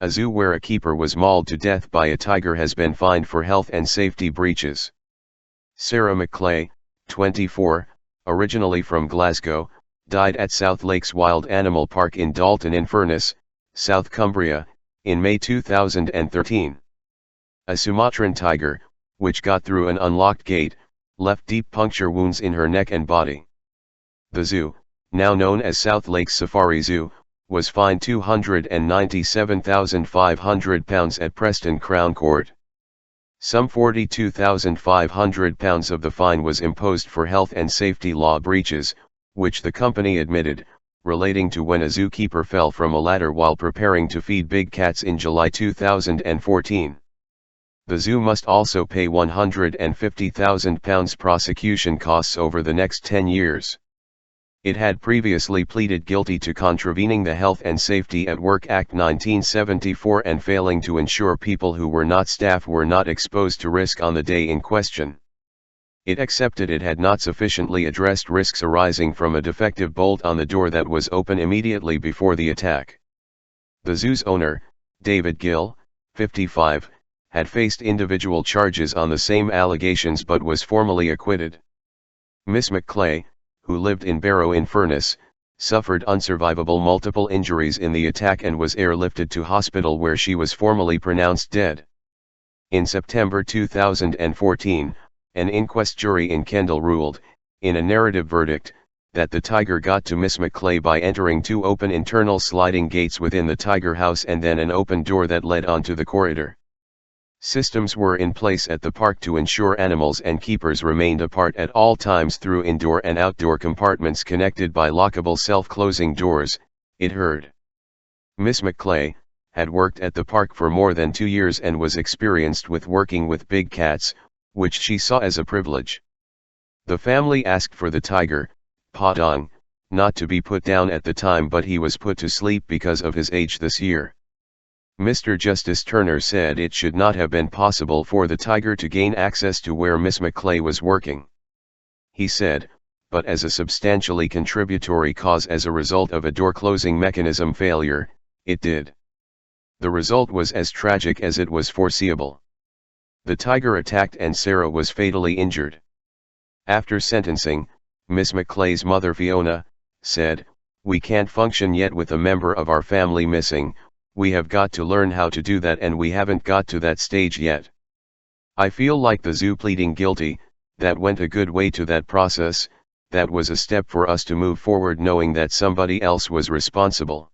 A zoo where a keeper was mauled to death by a tiger has been fined for health and safety breaches. Sarah McClay, 24, originally from Glasgow, died at South Lakes Wild Animal Park in Dalton-in-Furness, South Cumbria, in May 2013. A Sumatran tiger, which got through an unlocked gate, left deep puncture wounds in her neck and body. The zoo, now known as South Lakes Safari Zoo, was fined £297,500 at Preston Crown Court. Some £42,500 of the fine was imposed for health and safety law breaches, which the company admitted, relating to when a zookeeper fell from a ladder while preparing to feed big cats in July 2014. The zoo must also pay £150,000 prosecution costs over the next 10 years. It had previously pleaded guilty to contravening the Health and Safety at Work Act 1974 and failing to ensure people who were not staff were not exposed to risk on the day in question. It accepted it had not sufficiently addressed risks arising from a defective bolt on the door that was open immediately before the attack. The zoo's owner, David Gill, 55, had faced individual charges on the same allegations but was formally acquitted. Miss McClay, who lived in Dalton-in-Furness, suffered unsurvivable multiple injuries in the attack and was airlifted to hospital where she was formally pronounced dead. In September 2014, an inquest jury in Kendal ruled, in a narrative verdict, that the tiger got to Miss McClay by entering two open internal sliding gates within the tiger house and then an open door that led onto the corridor. Systems were in place at the park to ensure animals and keepers remained apart at all times through indoor and outdoor compartments connected by lockable self-closing doors, it heard. Miss McClay had worked at the park for more than 2 years and was experienced with working with big cats, which she saw as a privilege. The family asked for the tiger, Padang, not to be put down at the time, but he was put to sleep because of his age this year. Mr. Justice Turner said it should not have been possible for the tiger to gain access to where Miss McClay was working. He said, but as a substantially contributory cause as a result of a door-closing mechanism failure, it did. The result was as tragic as it was foreseeable. The tiger attacked and Sarah was fatally injured. After sentencing, Miss McClay's mother Fiona said, "We can't function yet with a member of our family missing. We have got to learn how to do that and we haven't got to that stage yet. I feel like the zoo pleading guilty, that went a good way to that process, that was a step for us to move forward knowing that somebody else was responsible."